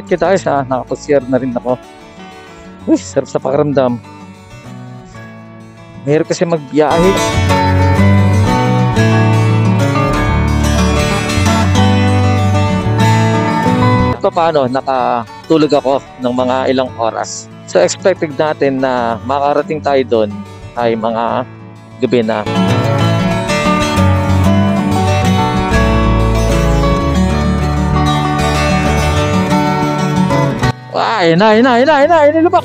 Kita guys ha, nakapag-share na rin ako. Uy, sarap sa pakiramdam. Mahirap kasi magbiyahe. Ito paano, nakatulog ako ng mga ilang oras. So expected natin na makarating tayo doon ay mga gabi na. Ay, nilubak.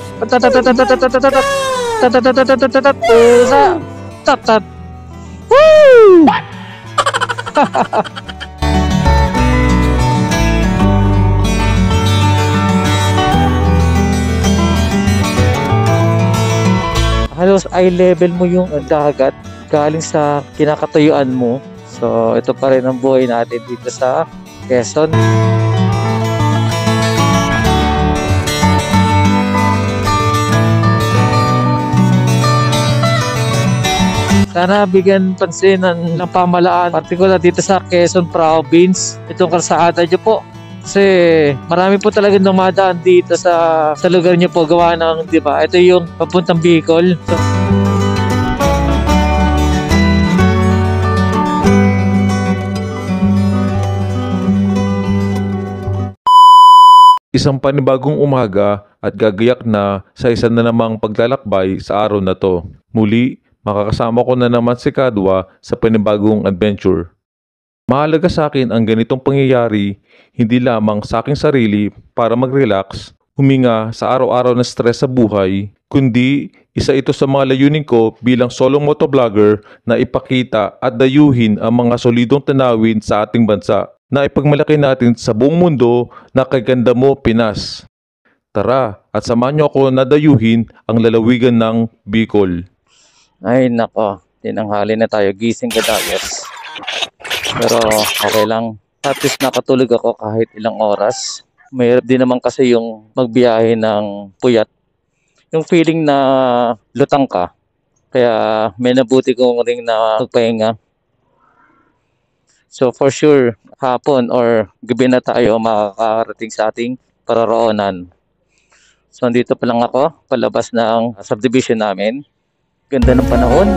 Woo! Halos eye level mo yung dagat galing sa kinakatuyuan mo. So ito pa rin ang buhay natin dito sa Quezon. Sana bigyan pansin ng pamahalaan, partikular dito sa Quezon Province, itong kalsada nyo po. Kasi marami po talaga dumadaan dito sa lugar nyo po, gawa ng, di ba? Ito yung papuntang Bicol. So, isang panibagong umaga at gagayak na sa isa na namang paglalakbay sa araw na to. Muli, makakasama ko na naman si Kadwa sa panibagong adventure. Mahalaga sa akin ang ganitong pangyayari, hindi lamang sa aking sarili para mag-relax, huminga sa araw-araw na stress sa buhay, kundi isa ito sa mga layunin ko bilang solo motovlogger na ipakita at dayuhin ang mga solidong tanawin sa ating bansa na ipagmalaki natin sa buong mundo na kaganda mo Pinas. Tara at samahan niyo ako na dayuhin ang lalawigan ng Bicol. ay nako, tinanghali na tayo, gising ka Dayos. Pero okay lang, at least nakatulog ako kahit ilang oras. Mahirap din naman kasi yung magbiyahe ng puyat. Yung feeling na lutang ka. Kaya may nabuti kong ring na magpahinga. So for sure, hapon or gabi na tayo makakarating sa ating pararoonan. So andito pa lang ako, palabas ng subdivision namin. Ganda ng panahon.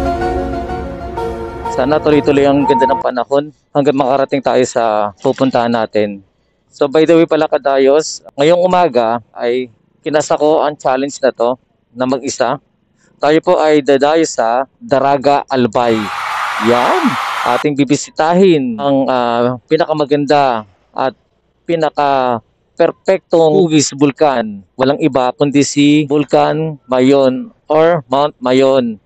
Sana tuloy-tuloy ang ganda ng panahon hanggang makarating tayo sa pupuntahan natin. So by the way pala Kadayos, ngayong umaga ay kinasa ko ang challenge na to na mag-isa. Tayo po ay dadayo sa Daraga Albay. Yan, ating bibisitahin ang pinakamaganda at pinaka-perpektong hugis bulkan. Walang iba kundi si Vulcan Mayon or Mount Mayon.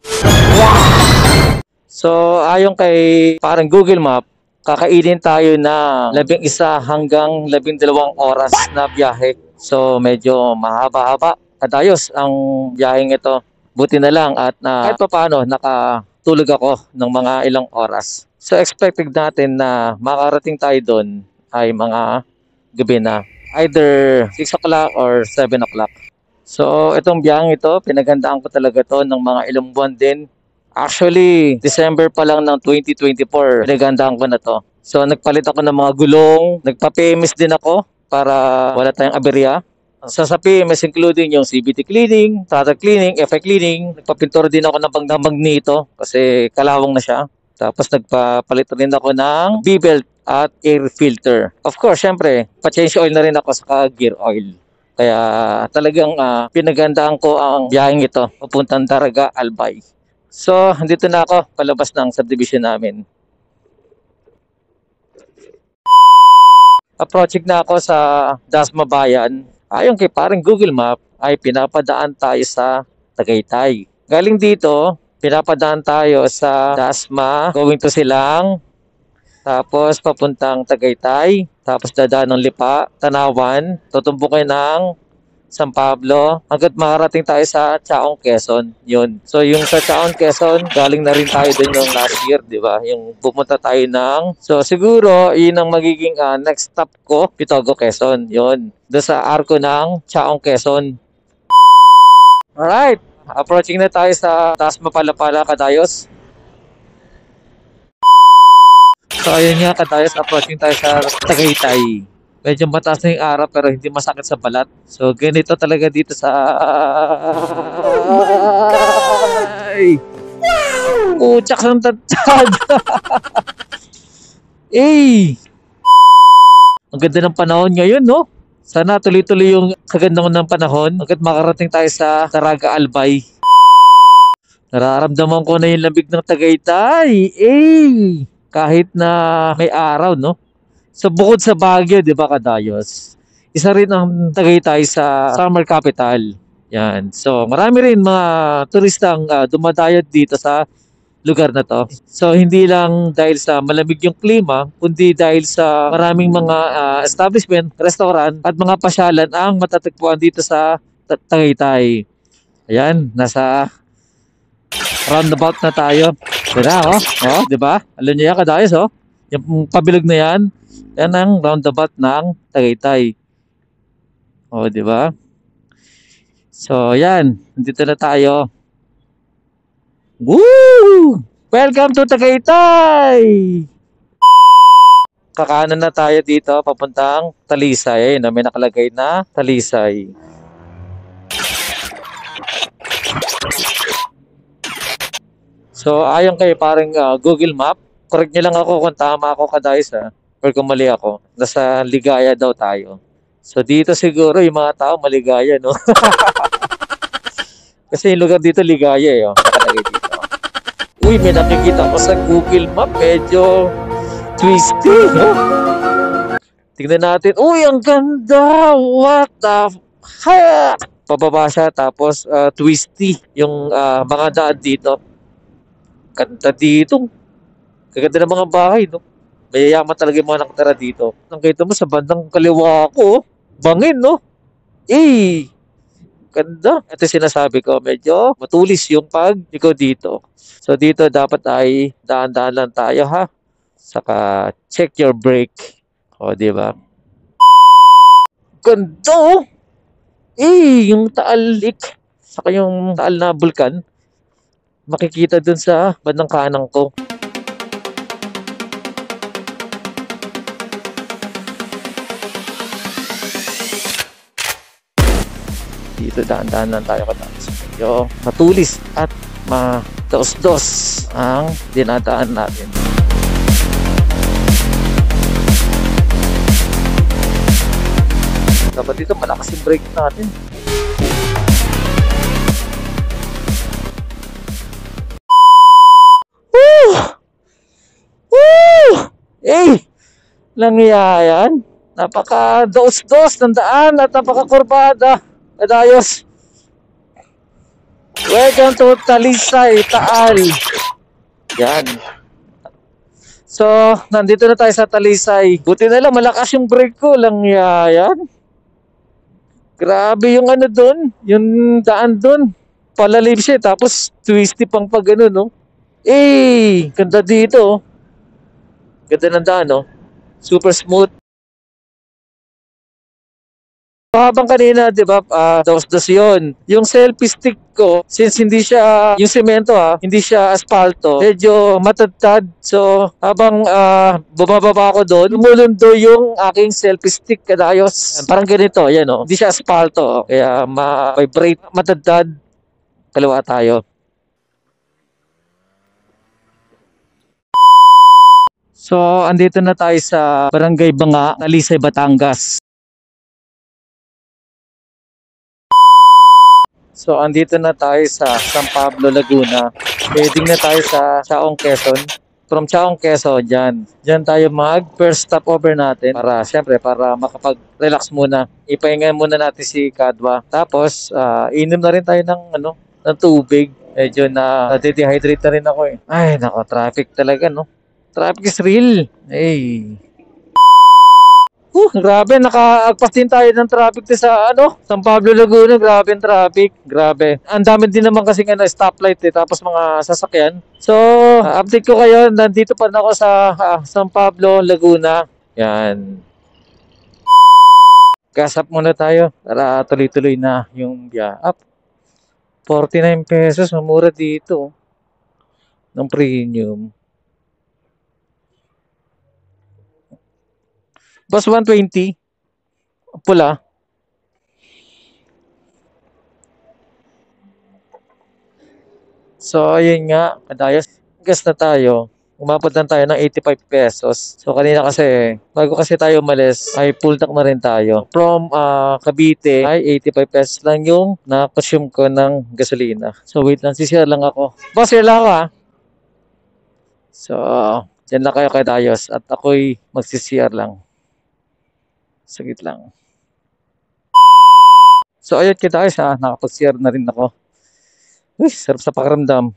So ayon kay parang Google Map, kakainin tayo na 11 hanggang 12 oras na biyahe. So medyo mahaba-haba. Kadayos ang biyaheng ito. Buti na lang at kahit pa paano nakatulog ako ng mga ilang oras. So expected natin na makarating tayo doon ay mga gabi na. Either 6 o'clock or 7 o'clock. So itong biyaheng ito, pinagandaan ko talaga to ng mga ilang buwan din. Actually, December pa lang ng 2024, pinagandaan ko na to. So nagpalit ako ng mga gulong, nagpa-PMS din ako para wala tayong aberya. So sa PMS including yung CVT cleaning, throttle cleaning, FI cleaning, nagpapintura din ako ng magneto kasi kalawang na siya. Tapos nagpapalit rin ako ng B-belt at air filter. Of course, syempre, pa-change oil na rin ako sa gear oil. Kaya talagang pinagandaan ko ang biyaheng ito, papuntang Daraga Albay. So, dito na ako, palabas ng subdivision namin. Approaching na ako sa Dasma Bayan. Ayon kay parang Google Map, ay pinapadaan tayo sa Tagaytay. Galing dito, pinapadaan tayo sa Dasma, going to Silang, tapos papuntang Tagaytay, tapos dadaan ng Lipa, Tanawan, tutumbukin ng San Pablo, hanggat makarating tayo sa Chaong, Quezon. Yun. So yung sa Chaong, Quezon, galing na rin tayo din yung last year, di ba? Yung pumunta tayo ng... So siguro, yun ang magiging next stop ko, Pitogo, Quezon. Yun. Doon sa arko ng Chaong, Quezon. Alright. Approaching na tayo sa Dasma Palapala, Kadayos. So ayun nga Kadayos, approaching tayo sa Tagaytay. Medyo mataas na yung araw pero hindi masakit sa balat. So, ganito talaga dito sa... Ay! Utsak ng tatad! Eh! Ang ganda ng panahon ngayon, no? Sana tuloy-tuloy yung kagandahan ng panahon hanggat makarating tayo sa Taraga Albay. Nararamdaman ko na yung lamig ng Tagaytay. Eh! Kahit na may araw, no? So bukod sa Baguio, di ba, Kadayos? Isa rin ang Tagaytay sa summer capital. Yan. So marami rin mga turistang dumadayat dito sa lugar na to. So hindi lang dahil sa malamig yung klima, kundi dahil sa maraming mga establishment, restaurant at mga pasyalan ang matatagpuan dito sa Tagaytay. Ayan, nasa roundabout na tayo. Diba, oh? Oh, di ba? Alam niyo yan, Kadayos, oh? Yung pabilog na yan, yan ang roundabout ng Tagaytay. Oh, di ba? So, yan. Nandito na tayo. Woo! Welcome to Tagaytay! Kakanan na tayo dito, papuntang Talisay. Ayun, may nakalagay na Talisay. So, ayon kay parang Google Map, correct niyo lang ako kung tama ako, Kadayos, ha? Or kung mali ako. Nasa Ligaya daw tayo. So, dito siguro yung mga tao maligaya, no? Kasi yung lugar dito Ligaya, eh. Oh. Nakalagay dito. Uy, may nakikita ko sa Google Map. Medyo twisty, no? Tingnan natin. Uy, ang ganda! What the heck? Pababa siya, tapos twisty yung mga daan dito. Ganda dito. Kaganda ng mga bahay, no? Mayayaman talaga yung mga nakatira dito. Ang kita mo sa bandang kaliwa ko, bangin, no? Eh, ganda. Ito sinasabi ko, medyo matulis yung pag-ikaw dito. So dito dapat ay daan-daan lang tayo, ha? Saka check your brake. O, di ba? Ganda, oh! Eh, yung Taal Lake. Saka yung Taal na bulkan. Makikita dun sa bandang kanan ko. Dito daan-daan lang tayo, Kadayos. Medyo matulis at madaos-dos ang dinadaan natin. Dapat dito malakas yung brake natin. Woo! Woo! Eh! Langyayan. Napaka-dos-dos ng daan at napaka-kurbada. Kadayos. Welcome to Talisay, Taal. Yan. So, nandito na tayo sa Talisay. Buti na lang, malakas yung brake ko. Langyayan. Grabe yung ano doon. Yung daan doon. Palalim siya. Tapos, twisty pang pag ano, no? Eh, ganda dito, oh. Ganda ng daan, no? Super smooth. Habang kanina, di ba, dos-dos yun. Yung selfie stick ko, since hindi siya, yung semento hindi siya asfalto, medyo matagtad. So, habang bumababa ako doon, lumulundo yung aking selfie stick, Kadayos. Parang ganito, yan o. Hindi siya asfalto, kaya ma-vibrate, matagtad. Kaliwa tayo. So, andito na tayo sa Barangay Banga, Talisay, Batangas. So, andito na tayo sa San Pablo, Laguna. Heading na tayo sa Chaong, Quezon. From Chaong, Quezon, dyan. Dyan tayo first stopover natin para, syempre, para makapag-relax muna. Ipahinga muna natin si Kadwa. Tapos, inom na rin tayo ng tubig. Medyo na-dehydrate na rin ako, eh. Ay, nako, traffic talaga, no? Traffic is real. Hey. Grabe, nakaagpas din tayo ng traffic sa San Pablo, Laguna. Grabe ang traffic. Grabe. Ang dami din naman kasi stoplight, tapos mga sasakyan. So, update ko kayo. Nandito pa na ako sa San Pablo, Laguna. Yan. Gas up muna tayo para tuloy-tuloy na yung up. 49 pesos. Mamura dito. Ng premium. Boss, 120. Pula. So, ayun nga, kadayos. Gas na tayo. Umabot lang tayo ng 85 pesos. So, kanina kasi, bago kasi tayo umalis, ay full tank na rin tayo. From Cavite, ay 85 pesos lang yung na-consume ko ng gasolina. So, wait lang, sisira lang ako. Boss, share lang ako ha. So, dyan lang kayo kadayos at ako'y magsisiyar lang. Sagit lang. So, ayun kadayos ha, nakapag-share na rin ako. Uy, sarap sa pakiramdam.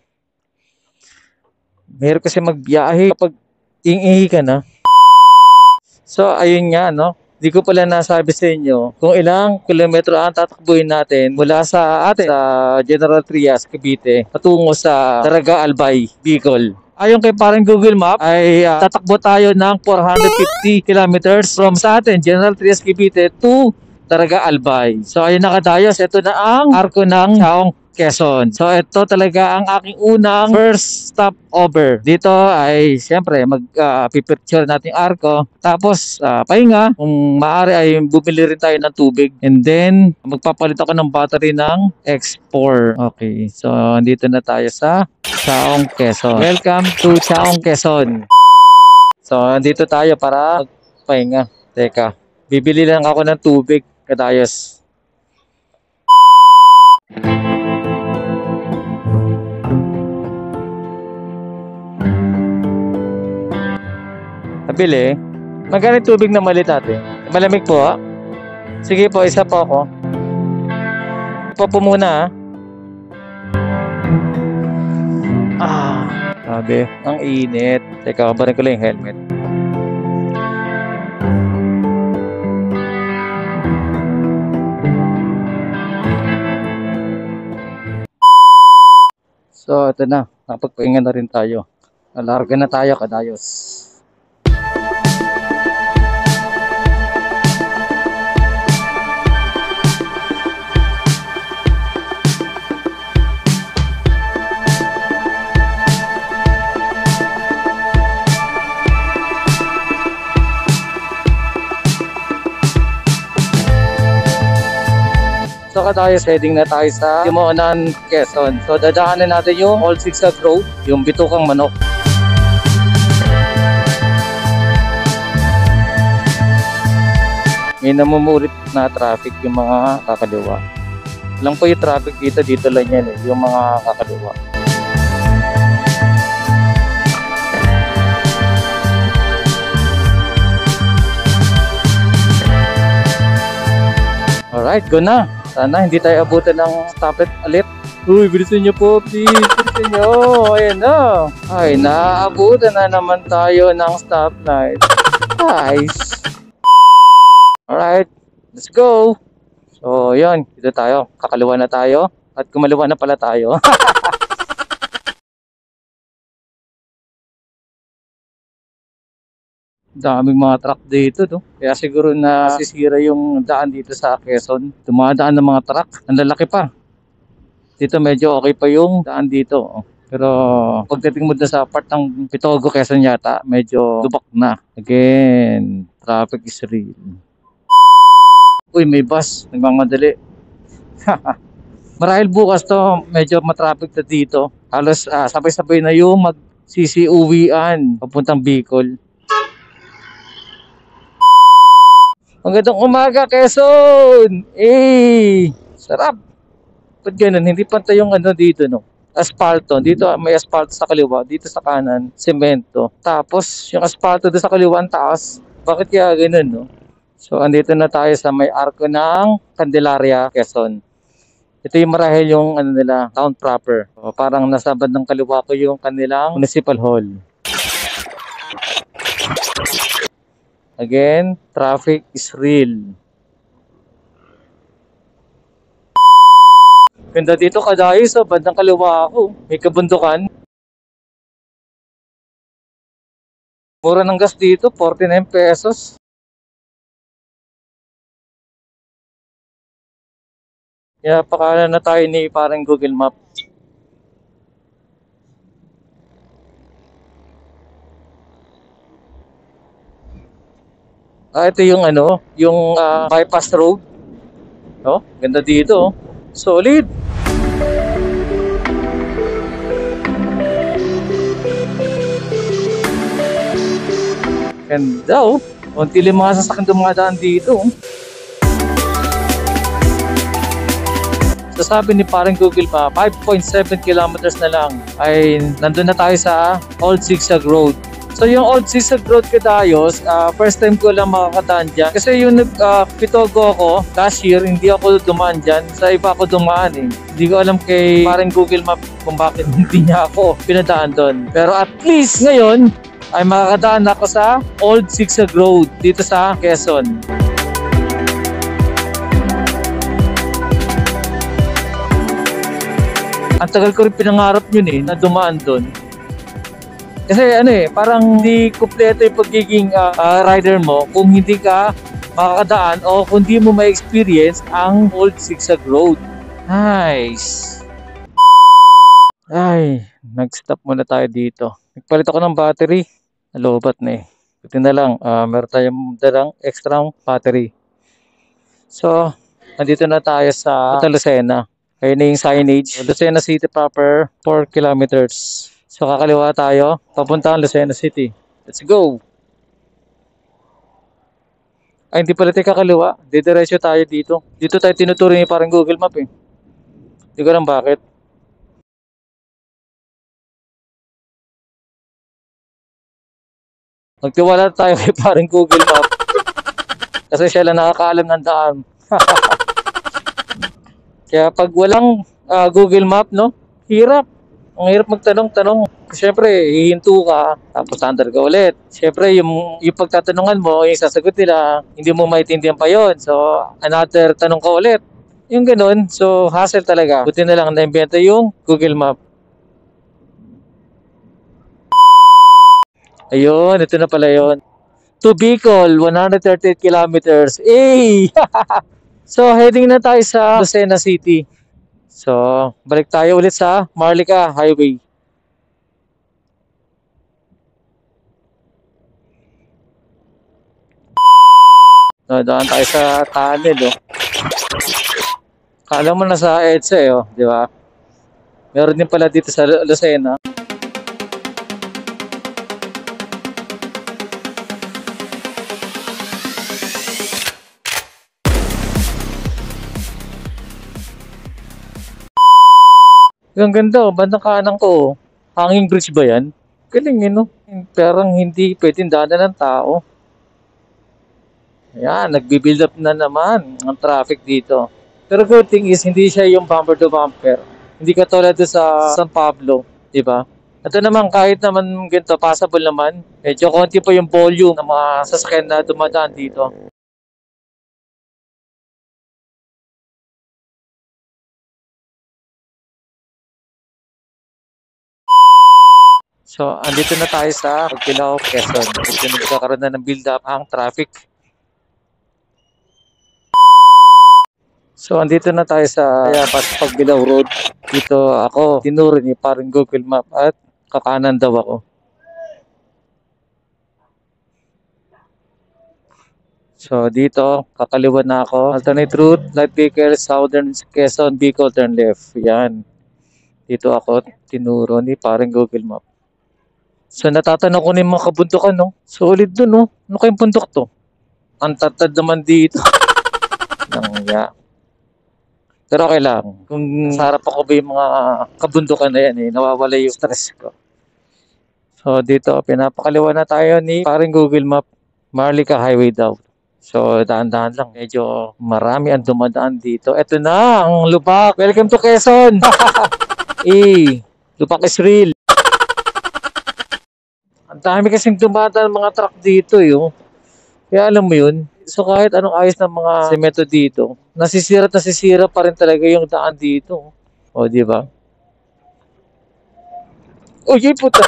Mahirap kasi magbiyahe kapag ing-ihi ka na. So, ayun nga, no? Di ko pala nasabi sa inyo kung ilang kilometro ang tatakbuhin natin mula sa atin sa General Trias, Cavite, patungo sa Daraga Albay, Bicol. Ayon kay parang Google Map ay tatakbo tayo ng 450 kilometers from sa atin, General Trias, Cavite to Daraga Albay. So ayun na kadayos, ito na ang arko ng Chaong Quezon. So ito talaga ang aking unang first stop over. Dito ay siyempre mag-picture natin yung arko. Tapos pahinga, kung maaari ay bumili rin tayo ng tubig. And then magpapalit ako ng battery ng X4. Okay, so andito na tayo sa Chaong Quezon. Welcome to Chaong Quezon. So andito tayo para magpahinga. Teka, bibili lang ako ng tubig, kadayos. Nabili. Magkano yung tubig na maliit ate? Malamig po ha? Sige po, isa po ako. Po muna ha. Sabi, ang init. Teka, kabarin ko lang yung helmet. So, ito na. Nakapagpahinga na rin tayo. Alarga na tayo, kadayos. So kadayos, heading na tayo sa Timonan, Quezon. So dadaanan natin yung Old Zigzag Road, yung Bitukang Manok. May namumulit na traffic yung mga kakaliwa. Lang po yung traffic dito lang yan yung mga kakaliwa. Alright, go na. Sana hindi tayo abutan ng stoplight ulit. Uy, bilisan niyo po, please. Bilisan niyo. Ayan na. Ay, naabutan na naman tayo ng stoplight. Nice. Alright, let's go. So, yun. Dito tayo. Kakaliwa na tayo. At kumaliwa na pala tayo. Daming mga truck dito, no? Kaya siguro na sisira yung daan dito sa Quezon. Dumadaan ng mga truck. Ang lalaki pa. Dito medyo okay pa yung daan dito. Pero pagdating mo na sa part ng Pitogo, Quezon yata, medyo lubak na. Again, traffic is real. Uy, may bus. Nagmamadali. Marahil bukas to, medyo matraffic na dito. Halos sabay-sabay na yung magsisiuwian papuntang Bicol. Magandang umaga, Quezon! Eh, sarap! Ba't ganun? Hindi pantay yung ano dito, no? Asfalto. Dito may asfalto sa kaliwa. Dito sa kanan, semento. Tapos, yung asfalto doon sa kaliwa ang taas. Bakit kaya ganun, no? So, andito na tayo sa may arko ng Candelaria, Quezon. Ito yung marahil yung ano nila, town proper. So, parang nasa bandang kaliwa ko yung kanilang municipal hall. Again, traffic is real. Ganda dito kadayos sa bandang kaliwa ako. May kabundukan. Mura ng gas dito, 49 pesos. Kaya pakanan na tayo ni parang Google Map. Ito yung yung bypass road. Oh, ganda dito. Oh. Solid. Ganda oh. Unti lang mga sasakyan dumadaan dito. Oh. So sabi ni parang Google pa, 5.7 kilometers na lang ay nandun na tayo sa Old Zigzag Road. So yung Old Zigzag Road Kadayos, first time ko lang makakadaan dyan. Kasi yung Pitogo ako, last year, hindi ako dumaan dyan. Sa iba ako dumaan eh. Hindi ko alam kay parang Google Map kung bakit hindi niya ako pinadaan doon. Pero at least ngayon, ay makakadaan ako sa Old Zigzag Road dito sa Quezon. Ang tagal ko rin pinangarap yun eh, na dumaan doon. Kasi parang hindi kumpleto yung pagiging rider mo kung hindi ka makakadaan o kung hindi mo ma-experience ang Old Zigzag Road. Nice! Ay, nag-stop muna tayo dito. Nagpalit ako ng battery. Nalobat na eh. Buti na lang, meron tayong dalang extra battery. So, nandito na tayo sa Lucena. Ayun na yung signage. Lucena City proper, 4 kilometers. So kakaliwa tayo, papunta ang Lucena City. Let's go! Ay, hindi pala tayo kakaliwa. Didiretso tayo dito. Dito tayo tinuturing ni parang Google Map eh. Hindi ko alam bakit. Magtiwala tayo kay parang Google Map. Kasi siya lang nakakaalam ng daan. Kaya pag walang Google Map, no? Hirap. Ang hirap magtanong-tanong. Siyempre, hihinto ka, tapos under ka ulit. Siyempre, yung pagtatanungan mo, yung sasagot nila, hindi mo maintindihan pa yon. So, another tanong ka ulit. Yung ganun, so hassle talaga. Buti na lang na-invento yung Google Map. Ayun, ito na pala yun. To Bicol, 138 kilometers. Eh! So, heading na tayo sa Lucena City. So, balik tayo ulit sa Marlica Highway. Daan tayo sa tunnel, oh. Kala mo na sa EDSA, oh, di ba? Meron din pala dito sa Lucena. Ang ganda, oh, bandang kanan ko. Hanging bridge ba yan? Galing yun, no? Parang hindi pwedeng daanan ng tao. Ayan, nagbi-build up na naman ang traffic dito. Pero good thing is, hindi siya yung bumper to bumper. Hindi katulad sa San Pablo, di ba? Ito naman, kahit naman ganito, passable naman. Medyo konti pa yung volume ng mga sasakyan na dumadaan dito. So, andito na tayo sa Pagbilao, Quezon. Dito nagkakaroon na ng build up ang traffic. So, andito na tayo sa Pagbilao Road. Dito ako, tinuro ni parang Google Map at kakanan daw ako. So, dito, kakaliwa na ako. Alternate route, light vehicle, Southern Quezon, Bicol, turn left. Yan. Dito ako, tinuro ni parang Google Map. So, natatanong ko na yung mga kabundukan, no? Solid dun, no? Ano kayong bundok to? Ang tatad naman dito. Nangya. Pero okay lang. Kung sa harap ako ba yung mga kabundukan na yan, eh, nawawala yung stress ko. So, dito, pinapakaliwa na tayo ni parang Google Map. Marlica Highway daw. So, daan-daan lang. Medyo marami ang dumadaan dito. Ito na, ang Lupak. Welcome to Quezon! Lupak is real. Ang dami kasing dumadaan mga truck dito, yo. Kaya alam mo yun, so kahit anong ayos ng mga semento dito, nasisira at nasisira pa rin talaga yung daan dito. O, di ba? Oh, yun puta.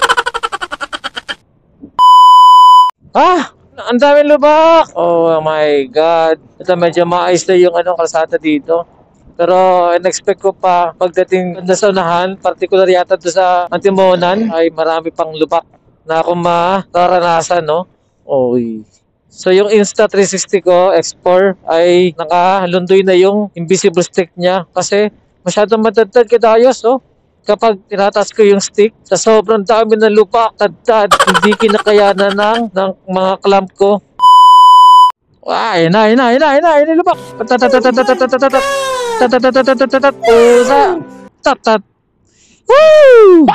Ang dami lubak! Oh my God. Ito medyo maayos na yung kalsada dito. Pero in-expect ko pa pagdating sa unahan, particular yata doon sa Antimonan, ay marami pang lubak na akong mararanasan, no? Oy. So yung Insta360 ko, X4, ay nakalundoy na yung invisible stick niya kasi masyadong matadtad kadayos, oh. Kapag tinatas ko yung stick, sa sobrang dami ng lupa, tadtad, hindi kinakayanan ng mga clamp ko. Ay, lupa. Pusa. Tatat. Woo!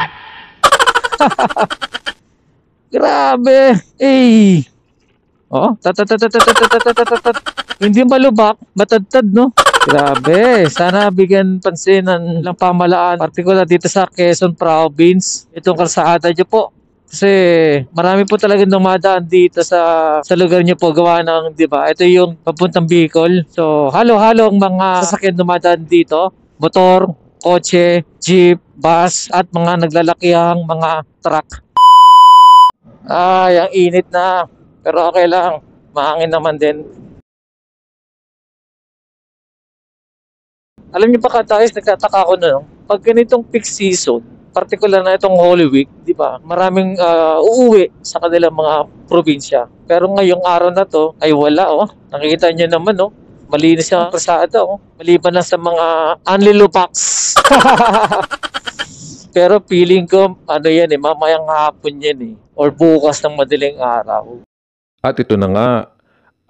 Grabe. Eh. Oh, hindi malubak, matadtad, no? Grabe, sana bigyan pansin ng pamahalaan, partikular dito sa Quezon Province, itong kalsada niyo po. Kasi marami po talaga dumadaan dito sa lugar niyo po gawa ng, 'di ba? Ito yung papuntang Bicol. So, halo-halo ang mga sasakyan dumadaan dito, motor, kotse, jeep, bus at mga naglalakihang mga truck. Ay, ang init na. Pero okay lang, mahangin naman din. Alam niyo ba katayos, nagtataka ko na, no? Pag ganitong peak season, particular na itong Holy Week, di ba? Maraming uuwi sa kanilang mga probinsya. Pero ngayong araw na to, ay wala, oh. Nakikita niyo naman, oh. Malinis yung kalsada, oh. Maliban na sa mga unlilupaks. Pero feeling ko, ano yan eh, mamayang hapon yan eh. Or bukas ng madaling araw. At ito na nga,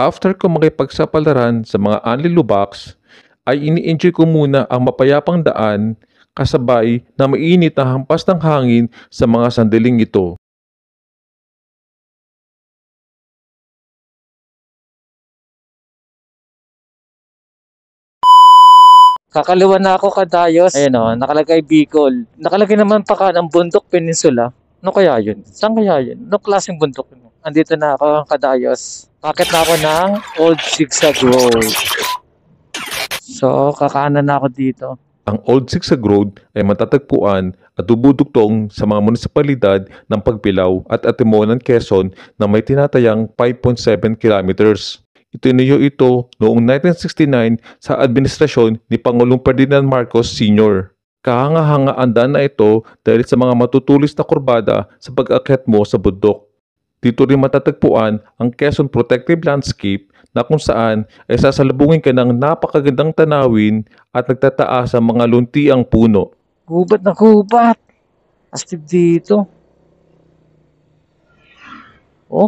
after ko makipagsapalaran sa mga unlilubaks, ay ini-enjoy ko muna ang mapayapang daan kasabay na mainit na hampas ng hangin sa mga sandaling ito. Kakaliwa na ako kadayos. Ayun o, nakalagay Bicol. Nakalagay naman pa ka ng Bundok Peninsula. Ano kaya yun? Saan kaya yun? Anong klaseng bundok yun? Andito na ako kadayos. Pakit na ako ng Old Zigzag Road. So, kakanan na ako dito. Ang Old Zigzag Road ay matatagpuan at dubudugtong sa mga munisipalidad ng Pagbilao at Atimonan, Quezon na may tinatayang 5.7 kilometers. Itinayo ito noong 1969 sa administrasyon ni Pangulong Ferdinand Marcos Sr. Kahanga-hanga ang daan na ito dahil sa mga matutulis na kurbada sa pag-akyat mo sa bundok. Dito rin matatagpuan ang Quezon Protective Landscape na kung saan ay sasalubungin ka ng napakagandang tanawin at nagtataas ang mga luntiang puno. Gubat na gubat. Astig dito. Oh.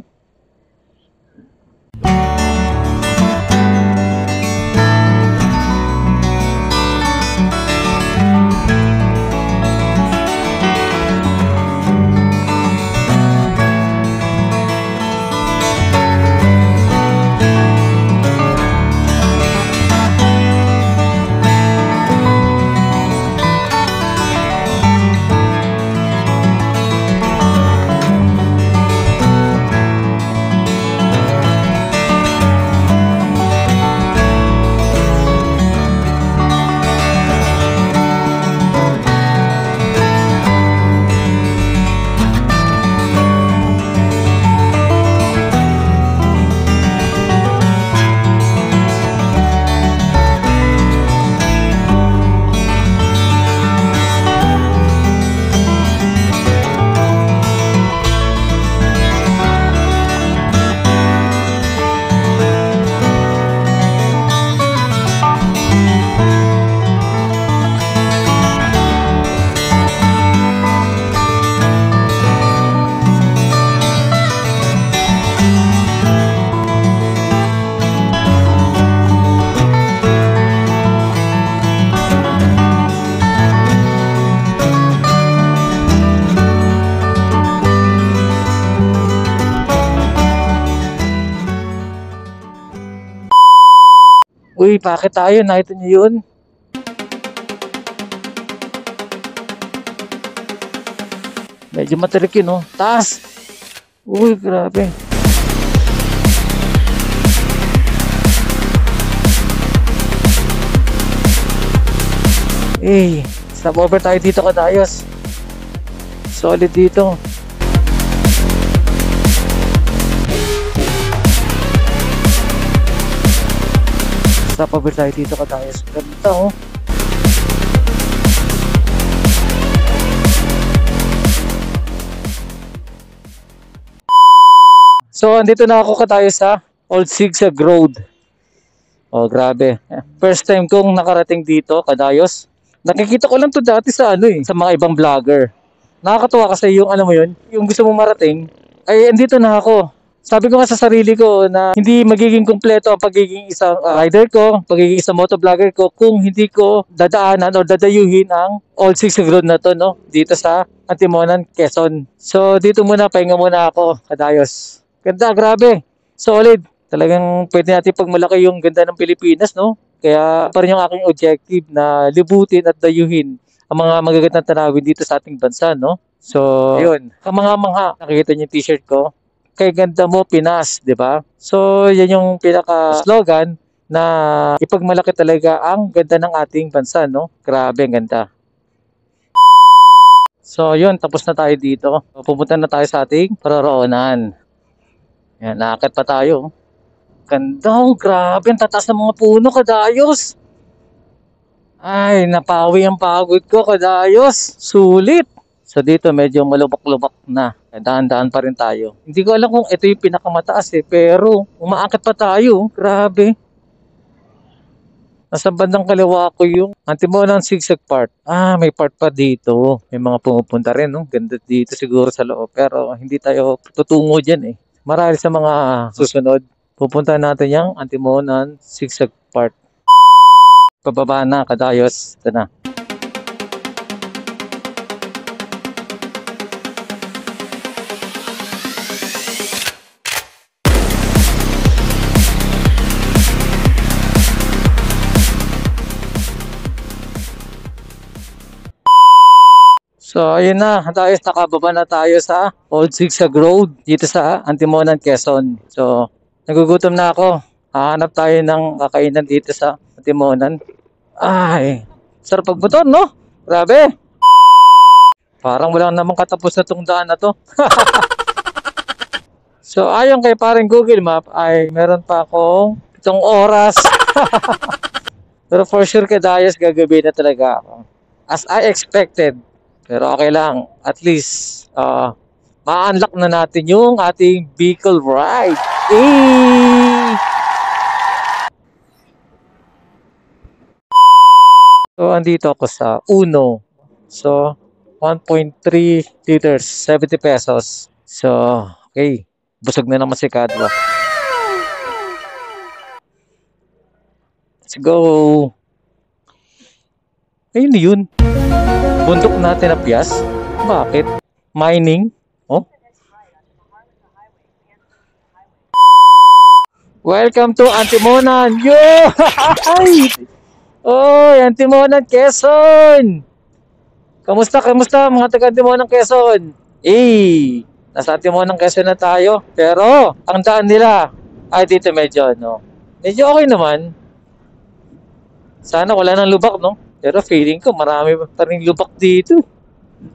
Uy, bakit tayo? Nakita niyo yun? Medyo matirik yun, no? Taas! Uy, grabe. Eh, stop over tayo dito kadayos. Solid dito. Stop over tayo dito kadayos. Ganda, oh. So, andito na ako katayo sa Old Zigzag Road. Oh, grabe. First time kong nakarating dito, Kadayos. Nakikita ko lang to dati sa sa mga ibang vlogger. Nakakatuwa kasi yung alam mo yun, yung gusto mong marating, ay andito na ako. Sabi ko nga sa sarili ko na hindi magiging kumpleto ang pagiging isang rider ko, pagiging isang motovlogger ko kung hindi ko dadaanan o dadayuhin ang Old Zigzag Road na to, no? Dito sa Antimonan, Quezon. So dito muna, pahinga muna ako, Kadayos. Ganda, grabe. Solid. Talagang pwede natin pagmalaki yung ganda ng Pilipinas, no? Kaya pa rin yung aking objective na libutin at dayuhin ang mga magagandang tanawin dito sa ating bansa, no? So, ayun. Kamangha-mangha, nakikita niyo yung t-shirt ko. Kay ganda mo, Pinas, di ba? So, yan yung pinaka-slogan na ipagmalaki talaga ang ganda ng ating bansa, no? Grabe, ang ganda. So, yun, tapos na tayo dito. Pupunta na tayo sa ating paroroonan. Yan, nakakit pa tayo. Ganda, oh, grabe, ang tataas ng mga puno, Kadayos. Ay, napawi ang pagod ko, Kadayos. Sulit. So dito medyo malubak-lubak na. Daan-daan pa rin tayo. Hindi ko alam kung ito yung pinakamataas pero umaakit pa tayo. Grabe. Nasa bandang kaliwa ko yung Antimonan Zigzag part. Ah, may part pa dito. May mga pumupunta rin, no? Ganda dito siguro sa loob. Pero hindi tayo tutungo dyan Marami sa mga susunod. Pupunta natin yung Antimonan Zigzag part. Pababa na, Kadayos. Ito na. So, ayun na. Kadayos, nakababa na tayo sa Old Zigzag Road dito sa Antimonan, Quezon. So, nagugutom na ako. Hahanap tayo ng kakainan dito sa Antimonan. Ay, sarap pagbuton, no? Grabe. Parang walang namang katapos na tong daan na to. So, ayon kay parang Google Map ay meron pa akong 7 oras. Pero for sure, Kadayos, gagabi na talaga ako. As I expected. Pero okay lang. At least, ma-unlock na natin yung ating vehicle ride. So, andito ako sa Uno. So, 1.3 liters, 70 pesos. So, okay. Busog na naman si Kadwa. Let's go. Ayun yun. Bundok natin na piyas. Bakit? Mining? Oh. Welcome to Antimonan. Yo! Oy, Antimonan, Quezon. Kamusta mga taga Antimonan, Quezon? Nasa Antimonan, Quezon na tayo. Pero ang daan nila ay dito medyo medyo okay naman. Sana wala nang lubak, no? Pero feeling ko marami pa rin lubak dito.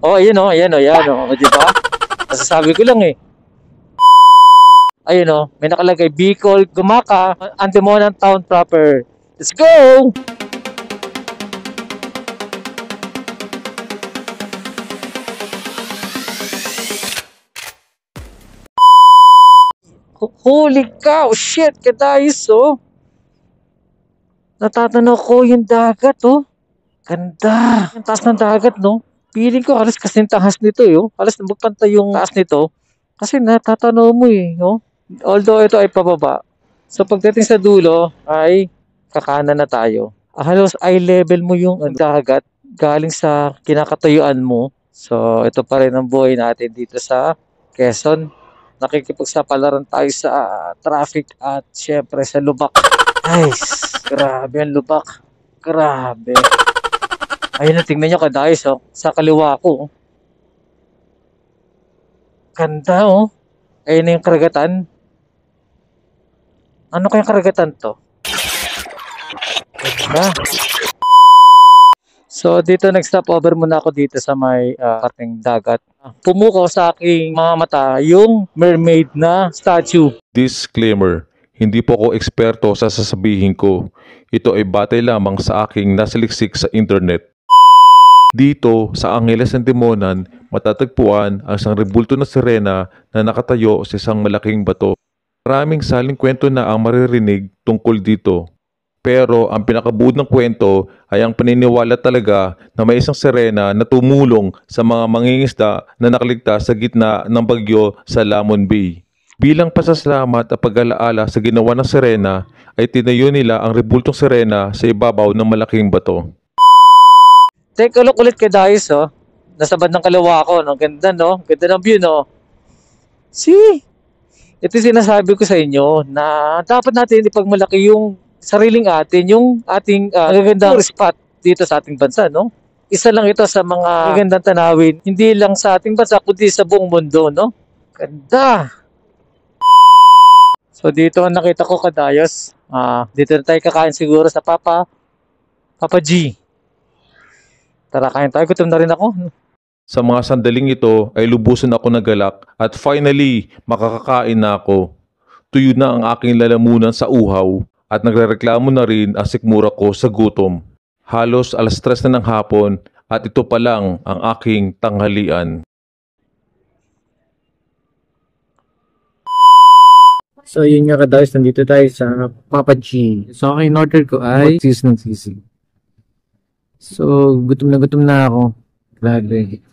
Oh, ayan oh, di ba? Nasasabi ko lang Ayun oh, may nakalagay Bicol, Gumaca, Antimonan Town proper. Let's go! Holy cow! Shit! Kadayos natatanaw ko yung dagat Ganda. Yung taas ng dagat, no? Feeling ko halos kasing taas nito, Halos magpantay yung taas nito. Kasi natatanaw mo, no? Although ito ay pababa. So pagdating sa dulo, ay kakanan na tayo. Halos eye level mo yung dagat galing sa kinakatayuan mo. So ito pa rin ang buhay natin dito sa Quezon. Nakikipagsapalaran tayo sa traffic at syempre sa lubak. Nice. Grabe ang lubak. Grabe. Ayun, tingnan nyo, Kadayos, sa kaliwa ko. Ganda, Ayun na yung karagatan. Ano kayang karagatan to? Ganda. So, dito nag-stop over muna ako dito sa may parting dagat. Pumuko sa aking mga mata yung mermaid na statue. Disclaimer, hindi po ako eksperto sa sasabihin ko. Ito ay batay lamang sa aking nasaliksik sa internet. Dito sa Angeles Antimonan, matatagpuan ang isang rebulto na sirena na nakatayo sa isang malaking bato. Maraming saling kwento na ang maririnig tungkol dito. Pero ang pinakabuod ng kwento ay ang paniniwala talaga na may isang sirena na tumulong sa mga mangingisda na nakaligtas sa gitna ng bagyo sa Lamon Bay. Bilang pasasalamat at pag-alaala sa ginawa ng sirena, ay tinayo nila ang rebultong sirena sa ibabaw ng malaking bato. Take a look ulit kay Dais, oh. Nasa bandang kaliwa ko, no? Ganda, no? Ganda ng view, no? See? Ito sinasabi ko sa inyo na dapat natin ipagmalaki yung sariling atin, yung ating magagandang spot dito sa ating bansa, no? Isa lang ito sa mga magagandang tanawin, hindi lang sa ating bansa, kundi sa buong mundo, no? Ganda! So dito ang nakita ko, kadayos. Dito na tayo kakain siguro sa Papa G. Tara, kain tayo. Gutom na rin ako. Sa mga sandaling ito ay lubusan ako nagalak at finally makakakain na ako. Tuyo na ang aking lalamunan sa uhaw at nagrereklamo na rin ang sikmura ko sa gutom. Halos 3:00 na ng hapon at ito pa lang ang aking tanghalian. So yun nga kadayos, nandito tayo sa Papa G. So ang in-order ko ay cheese ng sisig. So gutom na ako. Grabe.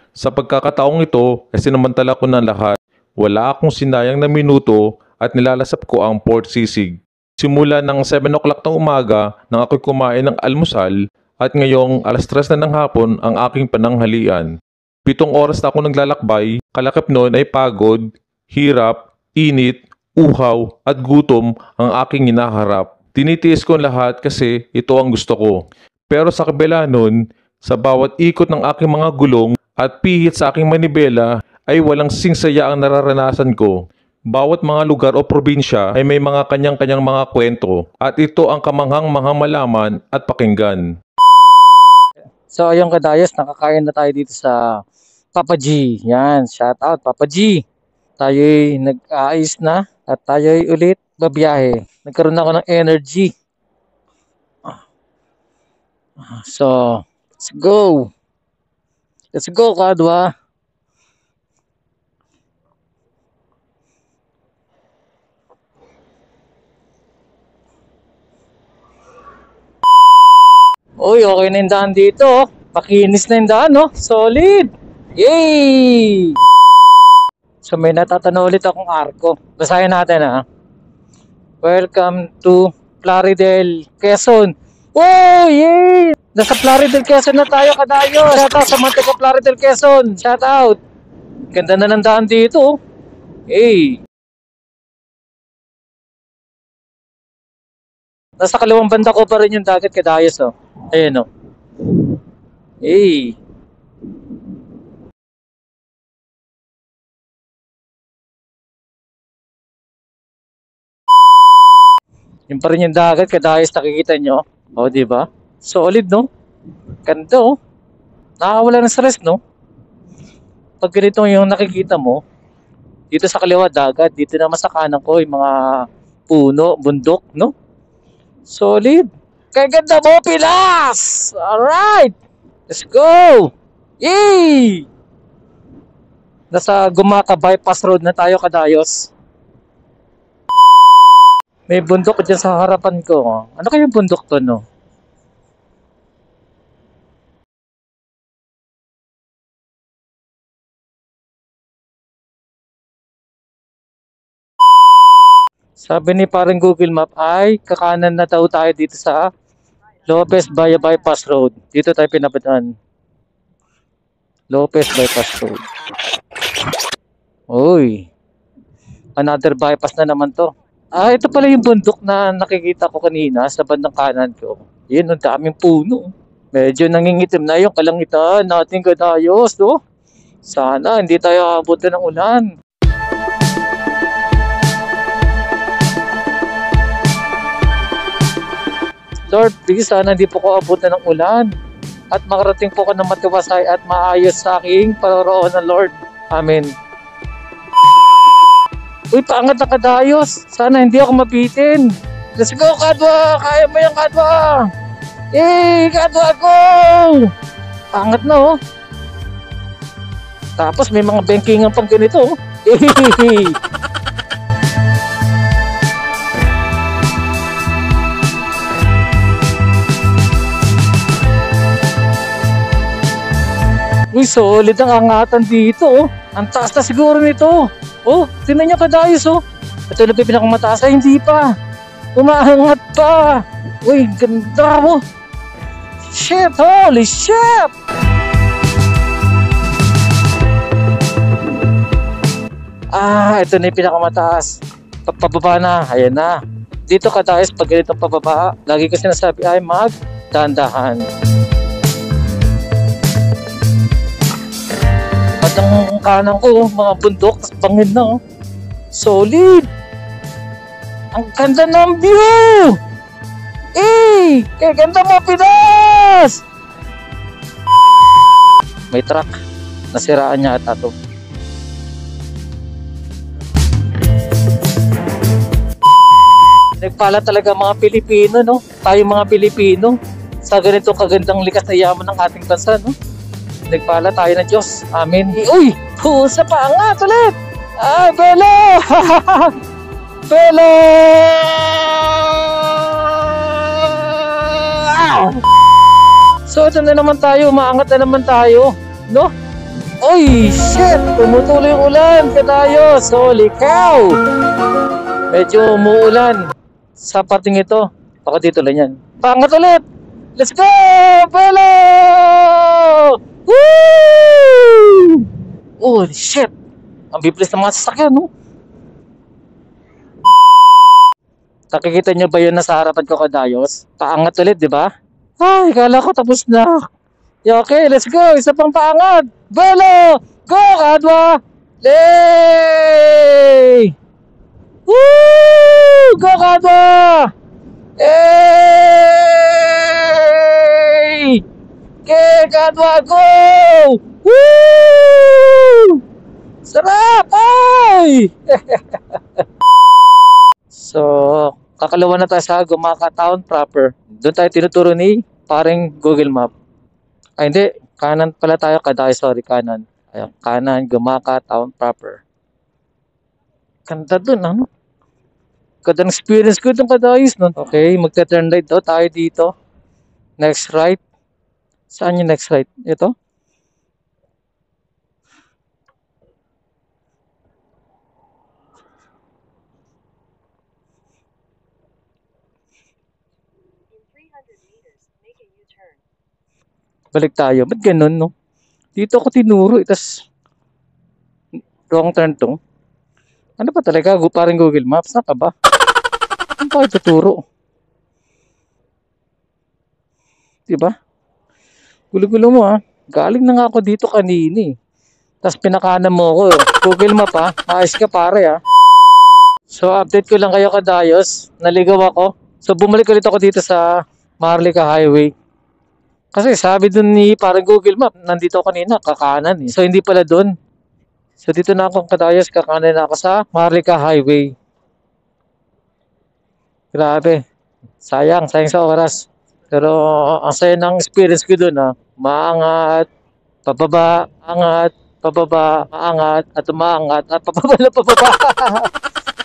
Sa pagkakataong ito ay sinamantala ko ng lahat. Wala akong sinayang na minuto at nilalasap ko ang pork sisig. Simula ng 7 o'clock ng umaga nang ako'y kumain ng almusal at ngayong 3:00 na ng hapon ang aking pananghalian. 7 oras na ako naglalakbay, kalakip noon ay pagod, hirap, init, uhaw at gutom ang aking hinaharap. Tinitiis ko lahat kasi ito ang gusto ko. Pero sa kabila nun, sa bawat ikot ng aking mga gulong at pihit sa aking manibela ay walang singsaya ang nararanasan ko. Bawat mga lugar o probinsya ay may mga kanyang-kanyang mga kwento at ito ang kamanghang-manghang malaman at pakinggan. So ayun kadayos, nakakain na tayo dito sa Papa G. Yan, shout out Papa G. Tayo'y nag-aayos na at tayo'y ulit babiyahe. Nagkaroon ako ng energy. So, let's go. Let's go, Kadwa. Uy, okay na yung daan dito. Pakinis na yung daan, no? Solid. Yay! So may natatanaw ulit akong arko. Basahin natin, ha. Welcome to Plaridel, Quezon. Oh, yay! Nasa Plaridel, Quezon na tayo, kadayo. Shout out sa Manteco, Plaridel, Quezon. Shout out. Ganda na ng daan dito. Hey. Nasa kaliwang banda ko pa rin yung dagat, kadayos, oh. Ayan, oh. Hey. Yung pa rin yung dagat, kadayos, nakikita nyo. O, di ba? Solid, no? Ganda, oh. Nakakawala ng stress, no? Pag ganito yung nakikita mo, dito sa kaliwa dagat, dito naman sa kanan ko, yung mga puno, bundok, no? Solid. Kaya ganda mo, Pilas! Alright! Let's go! Yay! Nasa Gumaka Bypass Road na tayo, kadayos. May bundok dyan sa harapan ko. Ano kayong bundok to, no? Sabi ni parang Google Map ay kakanan na daw tayo dito sa Lopez Bypass Road. Dito tayo pinapadaan. Lopez Bypass Road. Uy. Another bypass na naman to. Ito pala yung bundok na nakikita ko kanina sa bandang kanan ko. Yun, ang daming puno. Medyo nangingitim na yung kalangitan natin, kadayos, no? Sana hindi tayo abutan ng ulan. Lord, please, sana hindi po ko abutan ng ulan. At makarating po ko ng matiwasay at maayos sa aking paroroon ng Lord. Amen. Uy, paangat na kadayos. Sana hindi ako mabitin. Let's go, Kadwa! Kaya mo yung Kadwa! Yay! Kadwa, go! Paangat na, oh. Tapos may mga bankingan pang ganito, oh. solid ang angatan dito, oh. Ang taas na siguro nito. Oh, tingnan niyo kadayos, oh. Ito na pinakamataas, ay hindi pa. Umaangat pa. Uy, ganda mo. Shit, holy shit! Ito na yung pinakamataas. Pababa na, ayan na. Dito kadayos pag ganito pababa, lagi ko sinasabi ay magdandahan. At ang kanan ko, mga bundok, bangin na, oh. Solid! Ang ganda ng view! Kaya ganda mo, Pinas! May truck. Nasiraan niya ata to. Nagpala talaga mga Pilipino, no? Tayo mga Pilipino. Sa ganito kagandang likas na yaman ng ating bansa, no? Nagpala tayo ng Diyos. Amen. Uy! Pusa pa nga ulit! Ay, Belo! Belo! So, ito na naman tayo. Maangat na naman tayo. No? Uy! Shit! Tumutuloy yung ulan. Kadayo! Holy cow! Medyo umuulan. Sa parting ito, baka dito lang yan. Pangat ulit! Let's go! Belo! Woo! Oh, shit! Ang biblis ng mga sasakyan, no? Nakikita nyo ba yun na sa harapan ko kadayos? Paangat ulit, di ba? Ay, kala ko tapos na. Okay, let's go! Isa pang paangat! Belo! Go, Kadwa! Yay! Woo! Go, Kadwa! Hey! Okay, Kadwa, go! Woo! Sarap! Ay! So, kakalawa na tayo sa Gumaka Town proper. Doon tayo tinuturo ni paring Google Map. Ay, hindi. Kanan pala tayo. Sorry, kanan. Ayun, kanan, Gumaka Town proper. Ganda dun, ano? Ganda ng experience ko itong kadayos nun. Okay, magta-turn right daw tayo dito. Next right. Saan yung next right? Ito? Balik tayo. Ba't ganun, no? Dito ako tinuro. Itas wrong turn to. Ano pa talaga? Parang Google Maps. Saan ka ba? Ano pa ituturo? Diba? Gulo-gulo mo, ha? Galing na nga ako dito kanini. Tapos pinakanan mo ako. Google Map, ha? Ayos ka, pare, ha? So, update ko lang kayo kadayos. Naligaw ako. So, bumalik ulit ako dito sa Maharlika Highway. Kasi sabi dun ni parang Google Map, nandito ako kanina, kakanan eh. So, hindi pala dun. So, dito na ako kadayos, kakanan na ako sa Maharlika Highway. Grabe. Sayang sa oras. Pero, ang saya ng experience ko dun, ha. Maangat, pababa, angat, pababa, maangat, at umaangat, at pababa na pababa.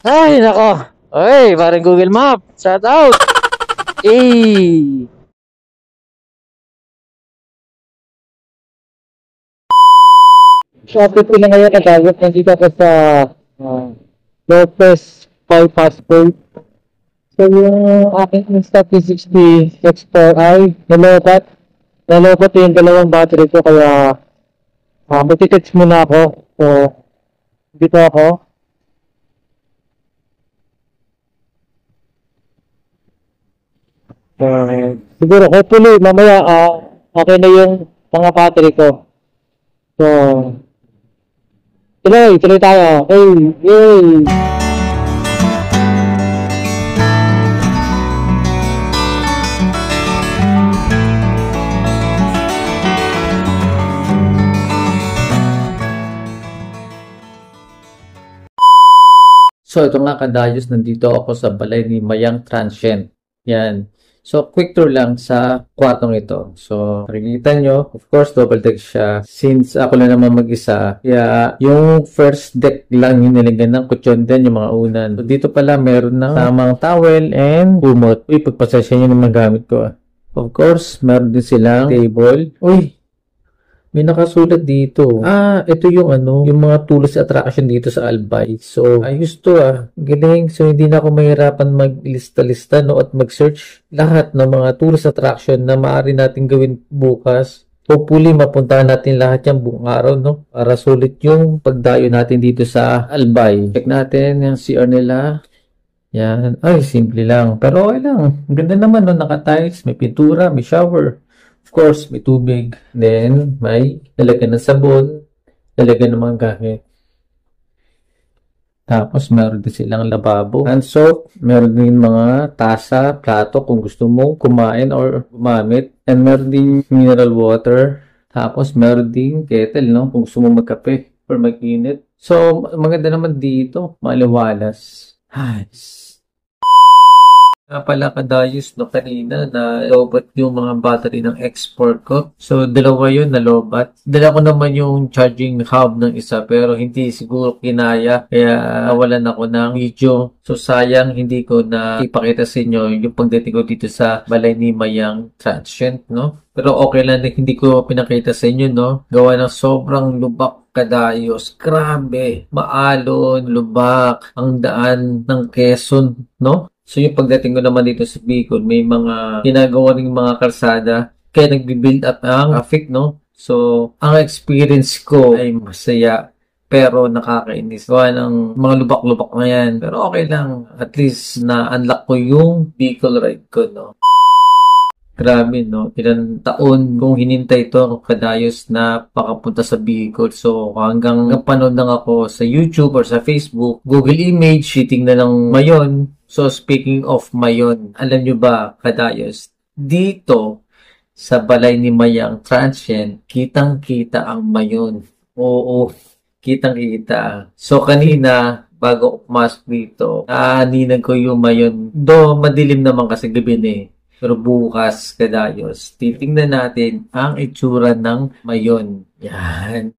Ay, nako. Oy, parang Google Map. Shout out. So, update ko lang ngayon kadayos. Nandito ako sa Lopez Bypass Road. So, yung aking Insta360 X4i, nalobat yung dalawang battery ko, kaya magtitits muna ako. So, dito ako. Siguro, hopefully, mamaya, okay na yung mga battery ko. So, tuloy tayo. Hey! So, ito nga kadayos, nandito ako sa balay ni Mayang Transient. Yan. So, quick tour lang sa kwartong ito. So, nakikita nyo, of course, double deck siya. Since ako lang naman mag-isa, kaya yung first deck lang yung nilagyan ng kutsyon din, yung mga unan. So, dito pala meron ng tamang towel and kumot. Uy, pagpasensya nyo naman gamit ko. Of course, meron din silang table. Uy, May nakasulat dito. Ito yung yung mga tourist attraction dito sa Albay. So, ayos to Galing. So, hindi na ako mahirapan maglista-lista, no, at mag-search lahat ng mga tourist attraction na maaari natin gawin bukas. Hopefully, mapuntahan natin lahat yan buong araw, no? Para sulit yung pagdayo natin dito sa Albay. Check natin yung CR nila. Yan. Ay, simple lang. Pero okay lang. Ang ganda naman, no? Naka-tiles, may pintura, may shower. Of course, may tubig. Then, may lalagyan ng sabon, lalagyan ng mga gamit. Tapos, meron din silang lababo. Hand soap, meron din mga tasa, plato kung gusto mong kumain or gumamit. And meron din mineral water. Tapos, meron din kettle, no? Kung gusto mong magkape or mag-init. So, maganda naman dito. Maliwalas. Nice. Pala kadayos no kanina na lobat yung mga battery ng export ko. So, dalawa yun na lobat. Dala ko naman yung charging hub ng isa pero hindi siguro kinaya. Kaya nawalan ako ng video. So, sayang hindi ko na ipakita sa inyo yung pagdating ko dito sa Balay ni Mayang Transient, no? Pero okay lang na hindi ko pinakita sa inyo, no? Gawa ng sobrang lubak kadayos. Grabe. Maalon, lubak. Ang daan ng Quezon, no? So, yung pagdating ko naman dito sa Bicol, may mga ginagawa ring mga kalsada, kaya nagbi-build up ang traffic, no? So, ang experience ko ay masaya, pero nakakainis. Gawa ng mga lubak-lubak na yan. Pero okay lang. At least, na-unlock ko yung Bicol ride ko, no? Grabe, no? Ilang taon kung hinintay ito kadayos na pakapunta sa Bicol. So, hanggang napanood lang ako sa YouTube or sa Facebook, Google Image, titingnan ng Mayon. So, speaking of Mayon, alam nyo ba, kadayos, dito sa Balay ni Mayang Transient, kitang-kita ang Mayon. Oo, kitang-kita. So, kanina, bago pumasok dito, ninag ko yung Mayon. Do, madilim naman kasi gabi na eh. Pero bukas, kadayos, titingnan natin ang itsura ng Mayon. Yan.